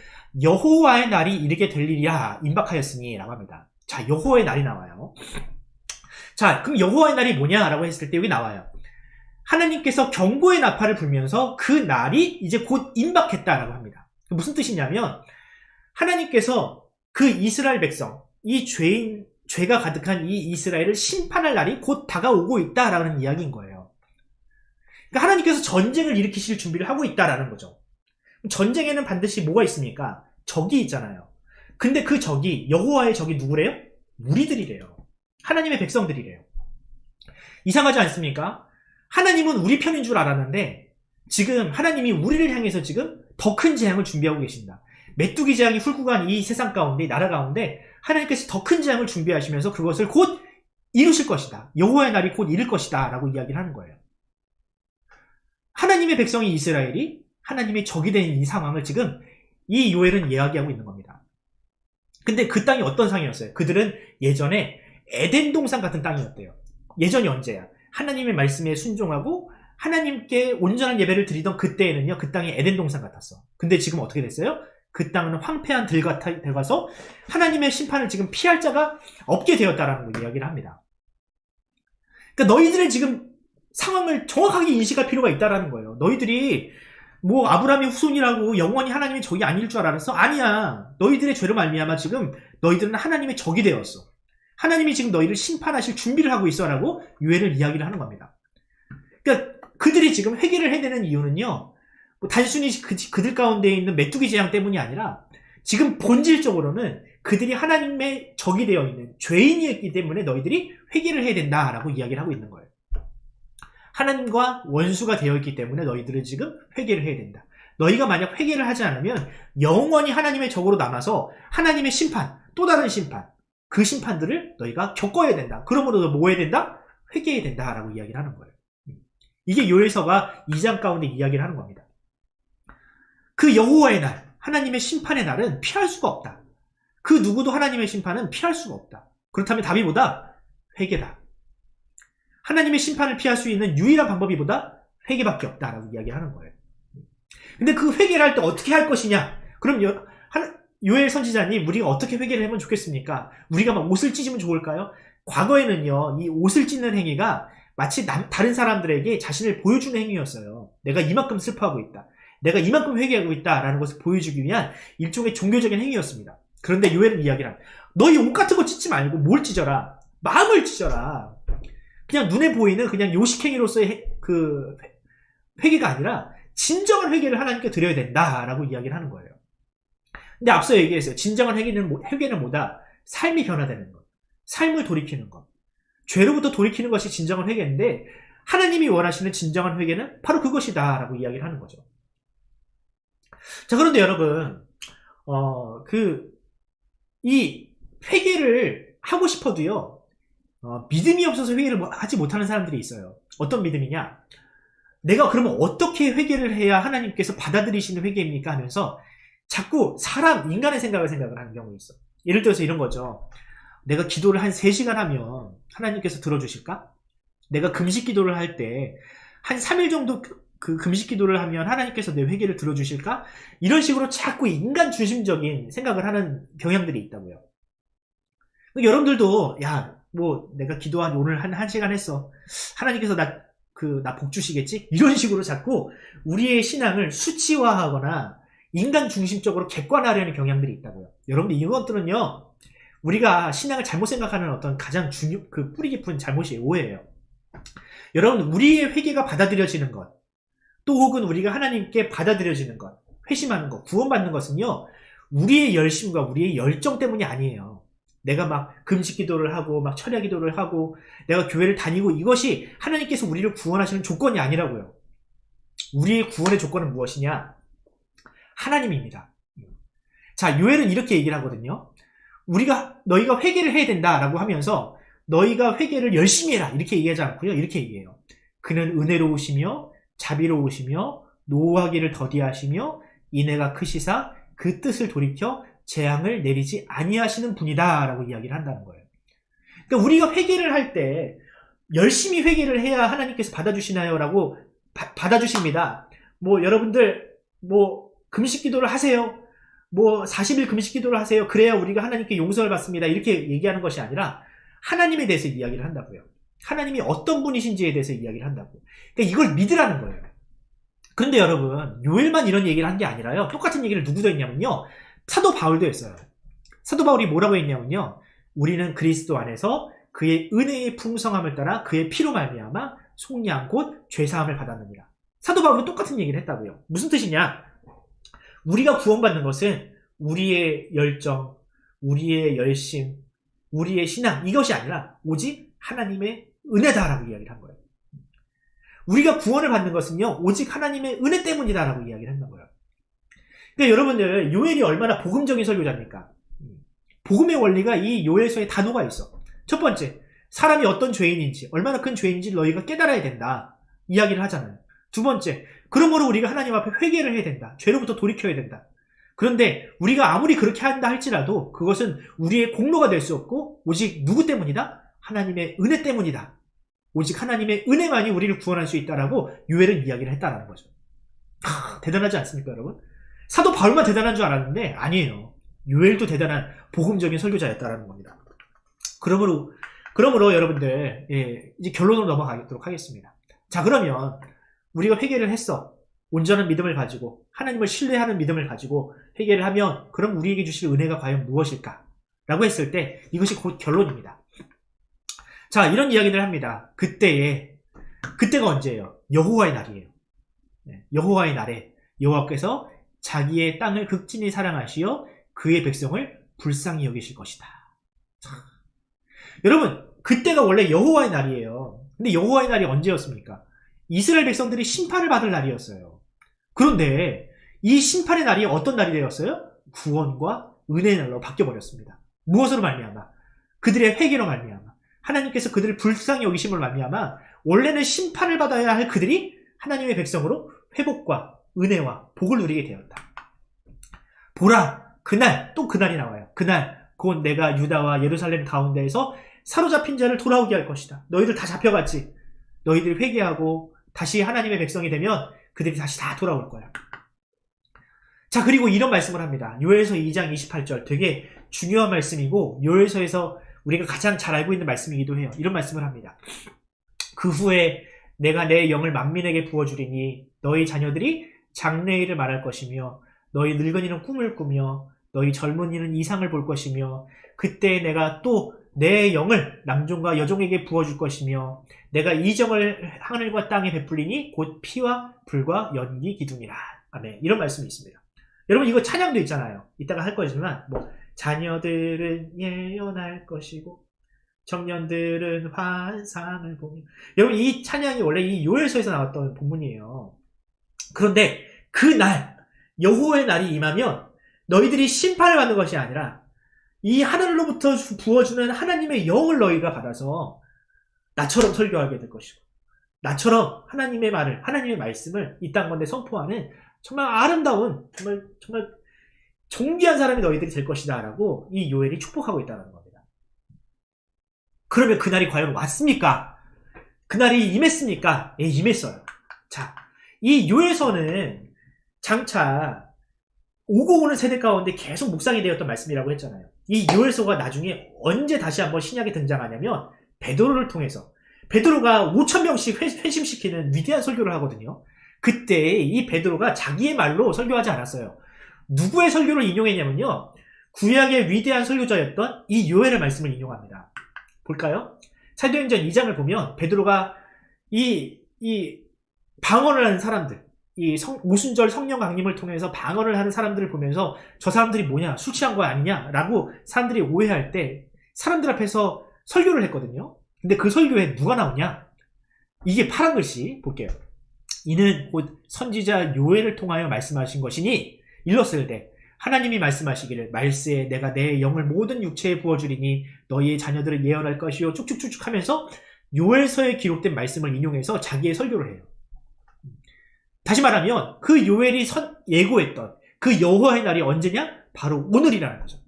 여호와의 날이 이르게 될 일이야 임박하였으니 라고 합니다. 자, 여호와의 날이 나와요. 자, 그럼 여호와의 날이 뭐냐라고 했을 때 여기 나와요. 하나님께서 경고의 나팔을 불면서 그 날이 이제 곧 임박했다라고 합니다. 무슨 뜻이냐면 하나님께서 그 이스라엘 백성, 이 죄가 가득한 이 이스라엘을 심판할 날이 곧 다가오고 있다라는 이야기인 거예요. 그러니까 하나님께서 전쟁을 일으키실 준비를 하고 있다라는 거죠. 전쟁에는 반드시 뭐가 있습니까? 적이 있잖아요. 근데 그 적이, 여호와의 적이 누구래요? 우리들이래요. 하나님의 백성들이래요. 이상하지 않습니까? 하나님은 우리 편인 줄 알았는데 지금 하나님이 우리를 향해서 지금 더 큰 재앙을 준비하고 계신다. 메뚜기 재앙이 훑고 간 이 세상 가운데, 이 나라 가운데 하나님께서 더 큰 재앙을 준비하시면서 그것을 곧 이루실 것이다. 여호와의 날이 곧 이룰 것이다 라고 이야기를 하는 거예요. 하나님의 백성이 이스라엘이 하나님의 적이 된 이 상황을 지금 이 요엘은 이야기하고 있는 겁니다. 근데 그 땅이 어떤 상이었어요? 그들은 예전에 에덴 동산 같은 땅이었대요. 예전이 언제야? 하나님의 말씀에 순종하고 하나님께 온전한 예배를 드리던 그때에는요, 그 땅이 에덴 동산 같았어. 근데 지금 어떻게 됐어요? 그 땅은 황폐한 들 같아서 하나님의 심판을 지금 피할 자가 없게 되었다라는 걸 이야기를 합니다. 그러니까 너희들의 지금 상황을 정확하게 인식할 필요가 있다라는 거예요. 너희들이 뭐 아브라함의 후손이라고 영원히 하나님의 적이 아닐 줄 알았어? 아니야. 너희들의 죄로 말미암아 지금 너희들은 하나님의 적이 되었어. 하나님이 지금 너희를 심판하실 준비를 하고 있어라고 유해를 이야기를 하는 겁니다. 그러니까 그들이 지금 회개를 해야 되는 이유는요, 뭐 단순히 그들 가운데 있는 메뚜기 재앙 때문이 아니라 지금 본질적으로는 그들이 하나님의 적이 되어 있는 죄인이었기 때문에 너희들이 회개를 해야 된다라고 이야기를 하고 있는 거예요. 하나님과 원수가 되어 있기 때문에 너희들은 지금 회개를 해야 된다. 너희가 만약 회개를 하지 않으면 영원히 하나님의 적으로 남아서 하나님의 심판, 또 다른 심판, 그 심판들을 너희가 겪어야 된다. 그러므로 너 뭐 해야 된다? 회개해야 된다라고 이야기를 하는 거예요. 이게 요엘서가 2장 가운데 이야기를 하는 겁니다. 그 여호와의 날, 하나님의 심판의 날은 피할 수가 없다. 그 누구도 하나님의 심판은 피할 수가 없다. 그렇다면 답이 뭐다? 회개다. 하나님의 심판을 피할 수 있는 유일한 방법이 뭐다? 회개밖에 없다라고 이야기하는 거예요. 근데 그 회개를 할 때 어떻게 할 것이냐? 그럼 요엘 선지자님, 우리가 어떻게 회개를 하면 좋겠습니까? 우리가 막 옷을 찢으면 좋을까요? 과거에는요, 이 옷을 찢는 행위가 마치 다른 사람들에게 자신을 보여주는 행위였어요. 내가 이만큼 슬퍼하고 있다. 내가 이만큼 회개하고 있다라는 것을 보여주기 위한 일종의 종교적인 행위였습니다. 그런데 요엘은 이야기를 합니다. 너희 옷 같은 거 찢지 말고 뭘 찢어라? 마음을 찢어라. 그냥 눈에 보이는 그냥 요식행위로서의 그 회개가 아니라 진정한 회개를 하나님께 드려야 된다라고 이야기를 하는 거예요. 근데 앞서 얘기했어요. 진정한 회개는 뭐다? 삶이 변화되는 것. 삶을 돌이키는 것. 죄로부터 돌이키는 것이 진정한 회개인데 하나님이 원하시는 진정한 회개는 바로 그것이다 라고 이야기를 하는 거죠. 자, 그런데 여러분, 이 회개를 하고 싶어도요, 믿음이 없어서 회개를 하지 못하는 사람들이 있어요. 어떤 믿음이냐? 내가 그러면 어떻게 회개를 해야 하나님께서 받아들이시는 회개입니까? 하면서 자꾸 인간의 생각을 하는 경우가 있어. 예를 들어서 이런 거죠. 내가 기도를 한 3시간 하면 하나님께서 들어주실까? 내가 금식 기도를 할 때 한 3일 정도 그 금식 기도를 하면 하나님께서 내 회개를 들어주실까? 이런 식으로 자꾸 인간 중심적인 생각을 하는 경향들이 있다고요. 여러분들도 내가 기도한 오늘 한 1시간 했어. 하나님께서 나 복 주시겠지? 이런 식으로 자꾸 우리의 신앙을 수치화하거나 인간 중심적으로 객관화하려는 경향들이 있다고요. 여러분들 이것들은요, 우리가 신앙을 잘못 생각하는 어떤 가장 뿌리 깊은 잘못이에요. 오해예요. 여러분, 우리의 회개가 받아들여지는 것, 또 혹은 우리가 하나님께 받아들여지는 것, 회심하는 것, 구원받는 것은요, 우리의 열심과 우리의 열정 때문이 아니에요. 내가 막 금식 기도를 하고 막 철야 기도를 하고 내가 교회를 다니고 이것이 하나님께서 우리를 구원하시는 조건이 아니라고요. 우리의 구원의 조건은 무엇이냐? 하나님입니다. 자, 요엘은 이렇게 얘기를 하거든요. 너희가 회개를 해야 된다라고 하면서 너희가 회개를 열심히 해라 이렇게 얘기하지 않고요. 이렇게 얘기해요. 그는 은혜로우시며 자비로우시며 노하기를 더디하시며 인애가 크시사 그 뜻을 돌이켜 재앙을 내리지 아니하시는 분이다 라고 이야기를 한다는 거예요. 그러니까 우리가 회개를 할 때 열심히 회개를 해야 하나님께서 받아주시나요? 라고 받아주십니다. 여러분들 금식 기도를 하세요. 40일 금식 기도를 하세요. 그래야 우리가 하나님께 용서를 받습니다. 이렇게 얘기하는 것이 아니라 하나님에 대해서 이야기를 한다고요. 하나님이 어떤 분이신지에 대해서 이야기를 한다고. 그러니까 이걸 믿으라는 거예요. 그런데 여러분, 요엘만 이런 얘기를 한 게 아니라요. 똑같은 얘기를 누구도 했냐면요. 사도 바울도 했어요. 사도 바울이 뭐라고 했냐면요. 우리는 그리스도 안에서 그의 은혜의 풍성함을 따라 그의 피로 말미암아 속량 곧 죄사함을 받았느니라. 사도 바울은 똑같은 얘기를 했다고요. 무슨 뜻이냐? 우리가 구원받는 것은 우리의 열정, 우리의 열심, 우리의 신앙 이것이 아니라 오직 하나님의 은혜다라고 이야기를 한 거예요. 우리가 구원을 받는 것은요. 오직 하나님의 은혜 때문이다라고 이야기를 한다는 거예요. 그러니까 여러분들 요엘이 얼마나 복음적인 설교자입니까? 복음의 원리가 이 요엘서에 다 녹아 있어. 첫 번째, 사람이 어떤 죄인인지 얼마나 큰 죄인인지 너희가 깨달아야 된다 이야기를 하잖아요. 두 번째, 그러므로 우리가 하나님 앞에 회개를 해야 된다. 죄로부터 돌이켜야 된다. 그런데 우리가 아무리 그렇게 한다 할지라도 그것은 우리의 공로가 될 수 없고 오직 누구 때문이다? 하나님의 은혜 때문이다. 오직 하나님의 은혜만이 우리를 구원할 수 있다라고 요엘은 이야기를 했다라는 거죠. 대단하지 않습니까, 여러분? 사도 바울만 대단한 줄 알았는데 아니에요. 요엘도 대단한 복음적인 설교자였다라는 겁니다. 그러므로 여러분들, 이제 결론으로 넘어가도록 하겠습니다. 자, 그러면 우리가 회개를 했어. 온전한 믿음을 가지고 하나님을 신뢰하는 믿음을 가지고 회개를 하면 그럼 우리에게 주실 은혜가 과연 무엇일까? 라고 했을 때 이것이 곧 결론입니다. 자, 이런 이야기를 합니다. 그때가 언제예요? 여호와의 날이에요. 여호와의 날에 여호와께서 자기의 땅을 극진히 사랑하시어 그의 백성을 불쌍히 여기실 것이다. 여러분, 그때가 원래 여호와의 날이에요. 근데 여호와의 날이 언제였습니까? 이스라엘 백성들이 심판을 받을 날이었어요. 그런데 이 심판의 날이 어떤 날이 되었어요? 구원과 은혜의 날로 바뀌어버렸습니다. 무엇으로 말미암아? 그들의 회개로 말미암아. 하나님께서 그들을 불쌍히 여기심을 말미암아 원래는 심판을 받아야 할 그들이 하나님의 백성으로 회복과 은혜와 복을 누리게 되었다. 보라, 그날, 또 그날이 나와요. 그날 곧 내가 유다와 예루살렘 가운데에서 사로잡힌 자를 돌아오게 할 것이다. 너희들 다 잡혀갔지. 너희들이 회개하고 다시 하나님의 백성이 되면 그들이 다시 다 돌아올 거야. 자, 그리고 이런 말씀을 합니다. 요엘서 2장 28절, 되게 중요한 말씀이고 요엘서에서 우리가 가장 잘 알고 있는 말씀이기도 해요. 이런 말씀을 합니다. 그 후에 내가 내 영을 만민에게 부어주리니 너희 자녀들이 장래일을 말할 것이며 너희 늙은이는 꿈을 꾸며 너희 젊은이는 이상을 볼 것이며 그때 내가 또 내 영을 남종과 여종에게 부어줄 것이며 내가 이정을 하늘과 땅에 베풀리니 곧 피와 불과 연기 기둥이라. 아멘. 이런 말씀이 있습니다. 여러분, 이거 찬양도 있잖아요. 이따가 할 거지만 자녀들은 예언할 것이고 청년들은 환상을 보며. 여러분, 이 찬양이 원래 이 요엘서에서 나왔던 본문이에요. 그런데 그날 여호와의 날이 임하면 너희들이 심판을 받는 것이 아니라 이 하늘로부터 부어주는 하나님의 영을 너희가 받아서 나처럼 설교하게 될 것이고 나처럼 하나님의 말을, 하나님의 말씀을 이 땅 가운데 선포하는 정말 아름다운, 정말 존귀한 사람이 너희들이 될 것이다 라고 이 요엘이 축복하고 있다는 겁니다. 그러면 그날이 과연 왔습니까? 그날이 임했습니까? 예, 임했어요. 자, 이 요엘서는 장차 오고 오는 세대 가운데 계속 묵상이 되었던 말씀이라고 했잖아요. 이 요엘서가 나중에 언제 다시 한번 신약에 등장하냐면 베드로를 통해서, 베드로가 5,000명씩 회심시키는 위대한 설교를 하거든요. 그때 이 베드로가 자기의 말로 설교하지 않았어요. 누구의 설교를 인용했냐면요, 구약의 위대한 설교자였던 이 요엘의 말씀을 인용합니다. 볼까요? 사도행전 2장을 보면 베드로가 이 방언을 하는 사람들, 오순절 성령 강림을 통해서 방언을 하는 사람들을 보면서 저 사람들이 뭐냐, 술 취한 거 아니냐 라고 사람들이 오해할 때 사람들 앞에서 설교를 했거든요. 근데 그 설교에 누가 나오냐? 이게 파란 글씨 볼게요. 이는 곧 선지자 요엘을 통하여 말씀하신 것이니 일렀을때 하나님이 말씀하시기를 말세에 내가 내 영을 모든 육체에 부어주리니 너희의 자녀들을 예언할 것이요 쭉쭉쭉쭉 하면서 요엘서에 기록된 말씀을 인용해서 자기의 설교를 해요. 다시 말하면 그 요엘이 예고했던 그 여호와의 날이 언제냐? 바로 오늘이라는 거죠.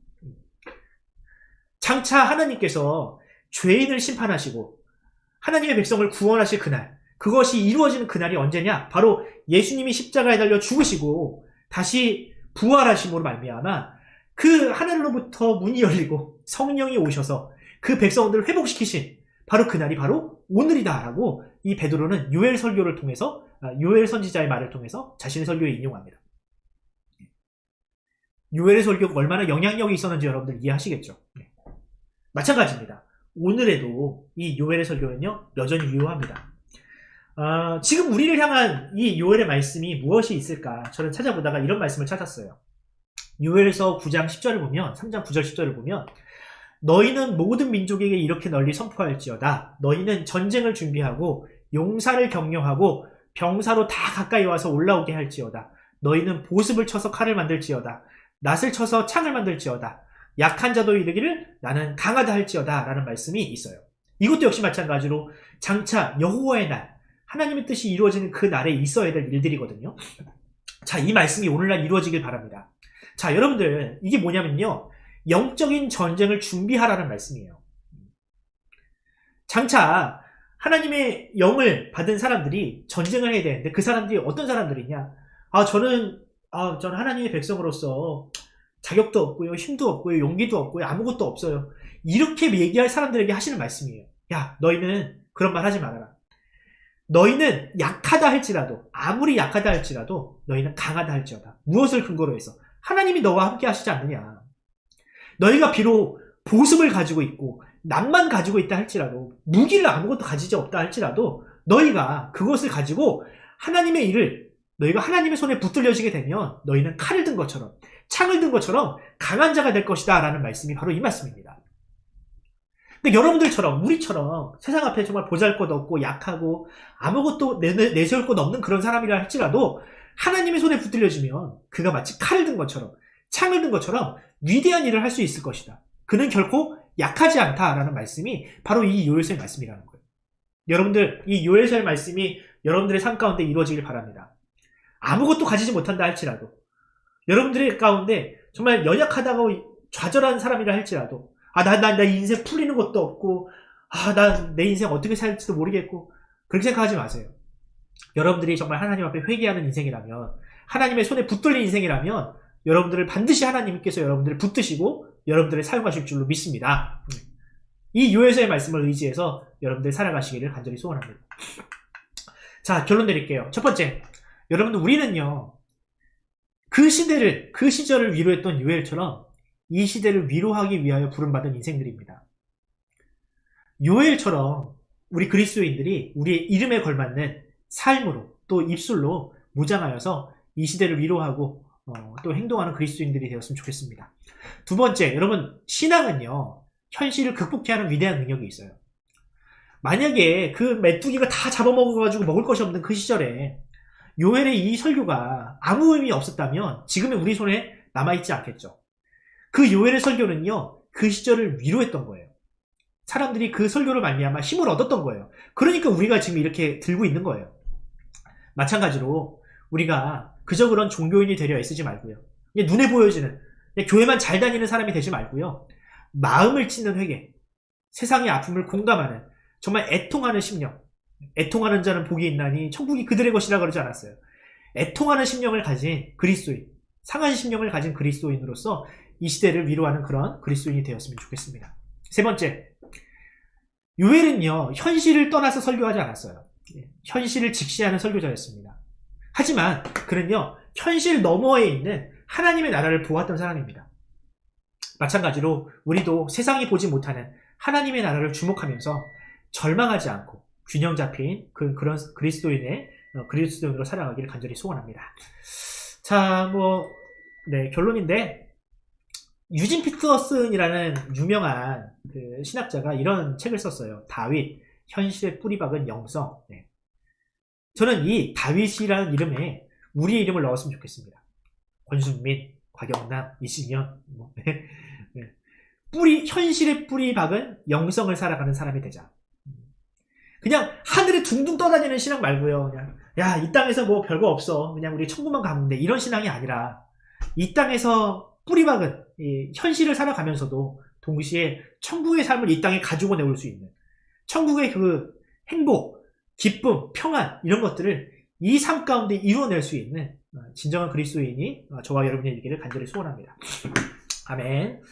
장차 하나님께서 죄인을 심판하시고 하나님의 백성을 구원하실 그날, 그것이 이루어지는 그날이 언제냐? 바로 예수님이 십자가에 달려 죽으시고 다시 부활하심으로 말미암아 그 하늘로부터 문이 열리고 성령이 오셔서 그 백성들을 회복시키신 바로 그날이 바로 오늘이다라고 이 베드로는 요엘 설교를 통해서, 요엘 선지자의 말을 통해서 자신의 설교에 인용합니다. 요엘의 설교가 얼마나 영향력이 있었는지 여러분들 이해하시겠죠? 마찬가지입니다. 오늘에도 이 요엘의 설교는요, 여전히 유효합니다. 지금 우리를 향한 이 요엘의 말씀이 무엇이 있을까? 저는 찾아보다가 이런 말씀을 찾았어요. 요엘서 9장 10절을 보면, 3장 9절 10절을 보면, 너희는 모든 민족에게 이렇게 널리 선포할지어다. 너희는 전쟁을 준비하고 용사를 격려하고 병사로 다 가까이 와서 올라오게 할지어다. 너희는 보습을 쳐서 칼을 만들지어다. 낫을 쳐서 창을 만들지어다. 약한 자도 이르기를 나는 강하다 할지어다 라는 말씀이 있어요. 이것도 역시 마찬가지로 장차 여호와의 날, 하나님의 뜻이 이루어지는 그 날에 있어야 될 일들이거든요. 자, 이 말씀이 오늘날 이루어지길 바랍니다. 자, 여러분들, 이게 뭐냐면요, 영적인 전쟁을 준비하라는 말씀이에요. 장차 하나님의 영을 받은 사람들이 전쟁을 해야 되는데 그 사람들이 어떤 사람들이냐? 저는 하나님의 백성으로서 자격도 없고요, 힘도 없고요, 용기도 없고요, 아무것도 없어요. 이렇게 얘기할 사람들에게 하시는 말씀이에요. 야, 너희는 그런 말 하지 말아라. 너희는 약하다 할지라도, 아무리 약하다 할지라도 너희는 강하다 할지어다. 무엇을 근거로 해서? 하나님이 너와 함께 하시지 않느냐. 너희가 비록 보습을 가지고 있고 낭만 가지고 있다 할지라도, 무기를 아무것도 가지지 없다 할지라도 너희가 그것을 가지고 하나님의 일을, 너희가 하나님의 손에 붙들려지게 되면 너희는 칼을 든 것처럼, 창을 든 것처럼 강한 자가 될 것이다 라는 말씀이 바로 이 말씀입니다. 근데 여러분들처럼, 우리처럼 세상 앞에 정말 보잘것없고 약하고 아무것도 내세울 것 없는 그런 사람이라 할지라도 하나님의 손에 붙들려지면 그가 마치 칼을 든 것처럼, 창을 든 것처럼 위대한 일을 할 수 있을 것이다. 그는 결코 약하지 않다라는 말씀이 바로 이 요엘서의 말씀이라는 거예요. 여러분들, 이 요엘서의 말씀이 여러분들의 삶 가운데 이루어지길 바랍니다. 아무것도 가지지 못한다 할지라도, 여러분들의 가운데 정말 연약하다고 좌절한 사람이라 할지라도, 나 인생 풀리는 것도 없고, 난 내 인생 어떻게 살지도 모르겠고, 그렇게 생각하지 마세요. 여러분들이 정말 하나님 앞에 회개하는 인생이라면, 하나님의 손에 붙들린 인생이라면, 여러분들을 반드시 하나님께서 여러분들을 붙드시고 여러분들을 사용하실 줄로 믿습니다. 이 요엘서의 말씀을 의지해서 여러분들 살아가시기를 간절히 소원합니다. 자, 결론 드릴게요. 첫 번째, 여러분들, 우리는요, 그 시절을 위로했던 요엘처럼 이 시대를 위로하기 위하여 부름받은 인생들입니다. 요엘처럼 우리 그리스도인들이 우리의 이름에 걸맞는 삶으로, 또 입술로 무장하여서 이 시대를 위로하고 또 행동하는 그리스도인들이 되었으면 좋겠습니다. 두 번째, 여러분, 신앙은요, 현실을 극복해야 하는 위대한 능력이 있어요. 만약에 그 메뚜기가 다 잡아먹어가지고 먹을 것이 없는 그 시절에 요엘의 이 설교가 아무 의미 없었다면 지금의 우리 손에 남아있지 않겠죠. 그 요엘의 설교는요, 그 시절을 위로했던 거예요. 사람들이 그 설교를 말미암아 힘을 얻었던 거예요. 그러니까 우리가 지금 이렇게 들고 있는 거예요. 마찬가지로 우리가 그저 그런 종교인이 되려 애쓰지 말고요. 눈에 보여지는, 교회만 잘 다니는 사람이 되지 말고요. 마음을 찢는 회개, 세상의 아픔을 공감하는, 정말 애통하는 심령. 애통하는 자는 복이 있나니 천국이 그들의 것이라 그러지 않았어요. 애통하는 심령을 가진 그리스도인, 상한 심령을 가진 그리스도인으로서 이 시대를 위로하는 그런 그리스도인이 되었으면 좋겠습니다. 세 번째, 요엘은요, 현실을 떠나서 설교하지 않았어요. 현실을 직시하는 설교자였습니다. 하지만 그는요, 현실 너머에 있는 하나님의 나라를 보았던 사람입니다. 마찬가지로 우리도 세상이 보지 못하는 하나님의 나라를 주목하면서 절망하지 않고 균형 잡힌 그런 그리스도인으로 살아가기를 간절히 소원합니다. 자, 결론인데, 유진 피터슨이라는 유명한 그 신학자가 이런 책을 썼어요. 다윗, 현실의 뿌리 박은 영성. 저는 이 다윗이라는 이름에 우리의 이름을 넣었으면 좋겠습니다. 권순민, 곽영남, 이신현, 현실의 뿌리 박은 영성을 살아가는 사람이 되자. 그냥 하늘에 둥둥 떠다니는 신앙 말고요. 그냥, 이 땅에서 뭐 별거 없어. 그냥 우리 천국만 가면 돼. 이런 신앙이 아니라, 이 땅에서 뿌리 박은 현실을 살아가면서도 동시에 천국의 삶을 이 땅에 가지고 내올 수 있는, 천국의 그 행복, 기쁨, 평안, 이런 것들을 이 삶 가운데 이루어낼 수 있는 진정한 그리스도인이 저와 여러분이 되기를 간절히 소원합니다. 아멘.